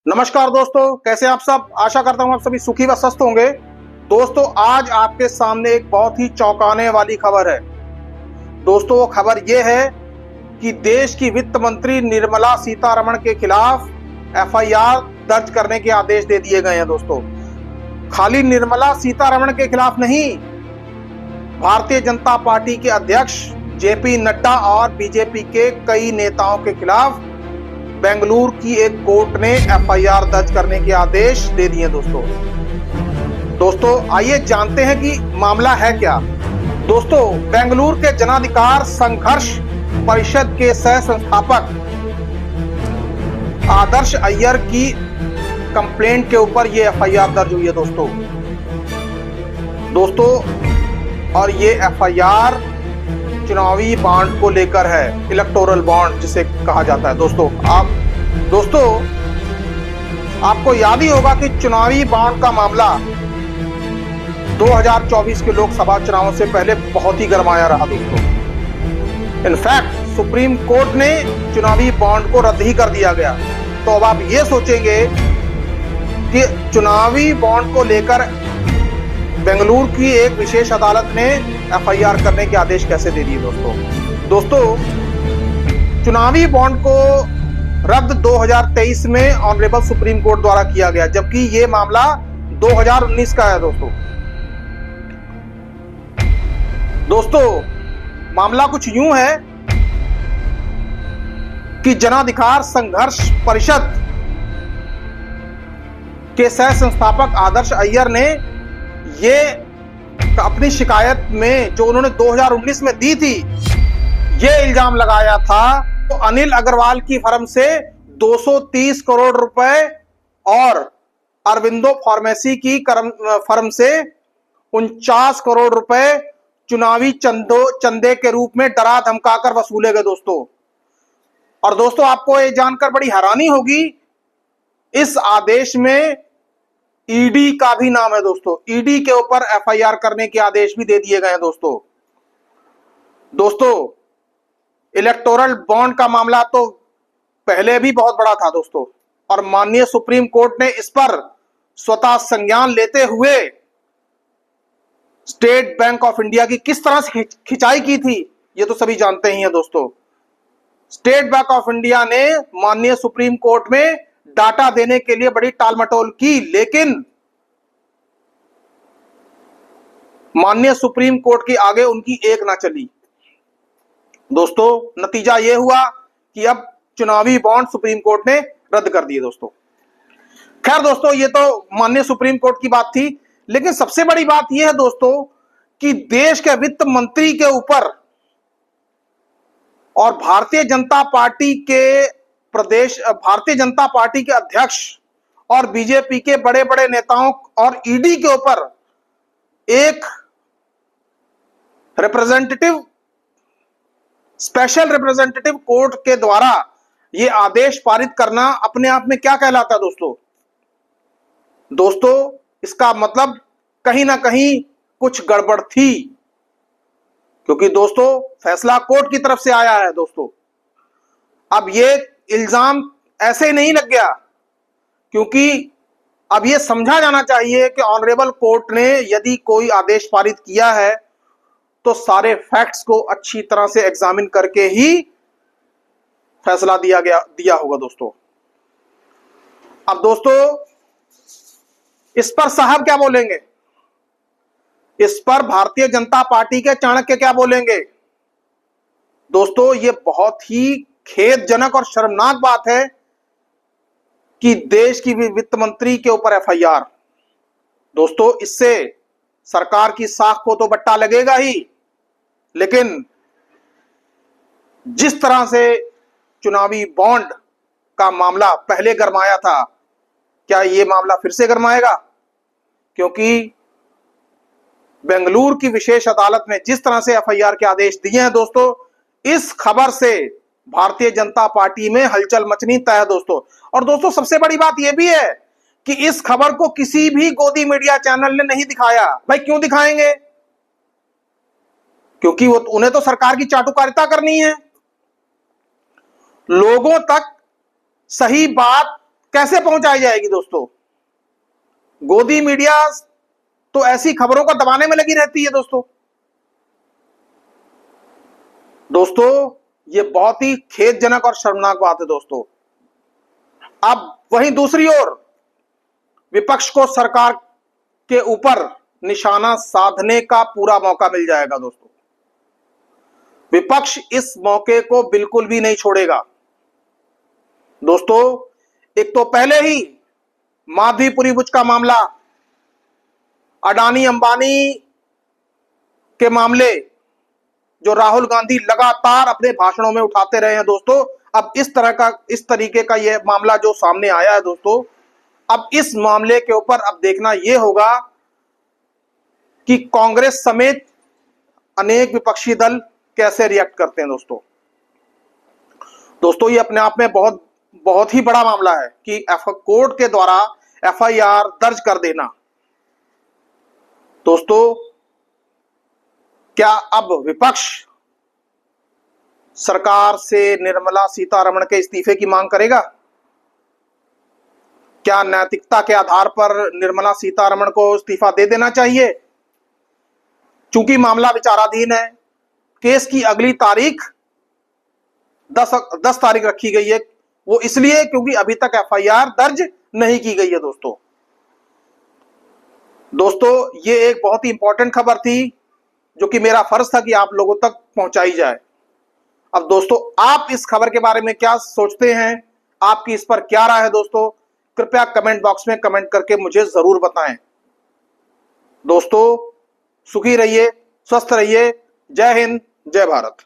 नमस्कार दोस्तों, कैसे आप सब। आशा करता हूं आप सभी सुखी व स्वस्थ होंगे। दोस्तों, आज आपके सामने एक बहुत ही चौंकाने वाली खबर है। दोस्तों, वो खबर ये है कि देश की वित्त मंत्री निर्मला सीतारमण के खिलाफ एफआईआर दर्ज करने के आदेश दे दिए गए हैं। दोस्तों, खाली निर्मला सीतारमण के खिलाफ नहीं, भारतीय जनता पार्टी के अध्यक्ष जेपी नड्डा और बीजेपी के कई नेताओं के खिलाफ बेंगलुरु की एक कोर्ट ने एफआईआर दर्ज करने के आदेश दे दिए। दोस्तों आइए जानते हैं कि मामला है क्या। दोस्तों, बेंगलुरु के जनाधिकार संघर्ष परिषद के सह संस्थापक आदर्श अय्यर की कंप्लेंट के ऊपर ये एफआईआर दर्ज हुई है। दोस्तों और ये एफआईआर चुनावी बॉन्ड को लेकर है, इलेक्टोरल बॉन्ड जिसे कहा जाता है। दोस्तों आपको याद ही होगा कि चुनावी बॉन्ड का मामला 2024 के लोकसभा चुनावों से पहले बहुत ही गरमाया रहा। दोस्तों, इनफैक्ट सुप्रीम कोर्ट ने चुनावी बॉन्ड को रद्द ही कर दिया गया। तो अब आप ये सोचेंगे कि चुनावी बॉन्ड को लेकर बेंगलुरु की एक विशेष अदालत ने एफआईआर करने के आदेश कैसे दे दिए। दोस्तों चुनावी बॉन्ड को रद्द 2023 में ऑनरेबल सुप्रीम कोर्ट द्वारा किया गया, जबकि ये मामला 2019 का है। दोस्तों मामला कुछ यूं है कि जनाधिकार संघर्ष परिषद के सह संस्थापक आदर्श अय्यर ने ये अपनी शिकायत में जो उन्होंने 2019 में दी थी, ये इल्जाम लगाया था तो अनिल अग्रवाल की फर्म से 230 करोड़ रुपए और अरविंदो फार्मेसी की फर्म से 49 करोड़ रुपए चुनावी चंदे के रूप में डरा धमकाकर वसूले गए। और दोस्तों आपको ये जानकर बड़ी हैरानी होगी, इस आदेश में ईडी का भी नाम है। दोस्तों ईडी के ऊपर एफआईआर करने के आदेश भी दे दिए गए हैं। दोस्तों इलेक्टोरल बॉन्ड का मामला तो पहले भी बहुत बड़ा था। दोस्तों और माननीय सुप्रीम कोर्ट ने इस पर स्वतः संज्ञान लेते हुए स्टेट बैंक ऑफ इंडिया की किस तरह से खिंचाई की थी, ये तो सभी जानते ही हैं। दोस्तों स्टेट बैंक ऑफ इंडिया ने माननीय सुप्रीम कोर्ट में डाटा देने के लिए बड़ी टालमटोल की, लेकिन माननीय सुप्रीम कोर्ट के आगे उनकी एक ना चली। दोस्तों नतीजा यह हुआ कि अब चुनावी बॉन्ड सुप्रीम कोर्ट ने रद्द कर दिए। खैर दोस्तों, ये तो माननीय सुप्रीम कोर्ट की बात थी, लेकिन सबसे बड़ी बात यह है दोस्तों कि देश के वित्त मंत्री के ऊपर और भारतीय जनता पार्टी के अध्यक्ष और बीजेपी के बड़े बड़े नेताओं और ईडी के ऊपर एक स्पेशल रिप्रेजेंटेटिव कोर्ट के द्वारा यह आदेश पारित करना अपने आप में क्या कहलाता है। दोस्तों इसका मतलब कहीं ना कहीं कुछ गड़बड़ थी, क्योंकि दोस्तों फैसला कोर्ट की तरफ से आया है। दोस्तों अब ये इल्जाम ऐसे नहीं लग गया, क्योंकि अब ये समझा जाना चाहिए कि ऑनरेबल कोर्ट ने यदि कोई आदेश पारित किया है तो सारे फैक्ट्स को अच्छी तरह से एग्जामिन करके ही फैसला दिया होगा। अब दोस्तों इस पर साहब क्या बोलेंगे, इस पर भारतीय जनता पार्टी के चाणक्य क्या बोलेंगे। दोस्तों ये बहुत ही खेदजनक और शर्मनाक बात है कि देश की वित्त मंत्री के ऊपर एफआईआर। दोस्तों इससे सरकार की साख को तो बट्टा लगेगा ही, लेकिन जिस तरह से चुनावी बॉन्ड का मामला पहले गरमाया था, क्या यह मामला फिर से गरमाएगा? क्योंकि बेंगलुरु की विशेष अदालत ने जिस तरह से एफआईआर के आदेश दिए हैं दोस्तों, इस खबर से भारतीय जनता पार्टी में हलचल मचनी तय है। और दोस्तों सबसे बड़ी बात यह भी है कि इस खबर को किसी भी गोदी मीडिया चैनल ने नहीं दिखाया। भाई क्यों दिखाएंगे? क्योंकि उन्हें तो सरकार की चाटुकारिता करनी है, लोगों तक सही बात कैसे पहुंचाई जाएगी दोस्तों? गोदी मीडिया तो ऐसी खबरों को दबाने में लगी रहती है दोस्तों। ये बहुत ही खेदजनक और शर्मनाक बात है दोस्तों। अब वहीं दूसरी ओर विपक्ष को सरकार के ऊपर निशाना साधने का पूरा मौका मिल जाएगा दोस्तों। विपक्ष इस मौके को बिल्कुल भी नहीं छोड़ेगा दोस्तों। एक तो पहले ही माधवीपुरी बुच का मामला, अडानी अंबानी के मामले जो राहुल गांधी लगातार अपने भाषणों में उठाते रहे हैं दोस्तों, अब इस तरीके का यह मामला जो सामने आया है दोस्तों, अब इस मामले के ऊपर अब देखना यह होगा कि कांग्रेस समेत अनेक विपक्षी दल कैसे रिएक्ट करते हैं दोस्तों। ये अपने आप में बहुत ही बड़ा मामला है कि कोर्ट के द्वारा एफआईआर दर्ज कर देना। दोस्तों, क्या अब विपक्ष सरकार से निर्मला सीतारमण के इस्तीफे की मांग करेगा? क्या नैतिकता के आधार पर निर्मला सीतारमण को इस्तीफा दे देना चाहिए? चूंकि मामला विचाराधीन है, केस की अगली तारीख 10 तारीख रखी गई है। वो इसलिए क्योंकि अभी तक एफआईआर दर्ज नहीं की गई है दोस्तों। ये एक बहुत ही इंपॉर्टेंट खबर थी जो कि मेरा फर्ज था कि आप लोगों तक पहुंचाई जाए। अब दोस्तों, आप इस खबर के बारे में क्या सोचते हैं? आपकी इस पर क्या राय है दोस्तों? कृपया कमेंट बॉक्स में कमेंट करके मुझे जरूर बताएं। दोस्तों, सुखी रहिए, स्वस्थ रहिए। जय हिंद, जय भारत।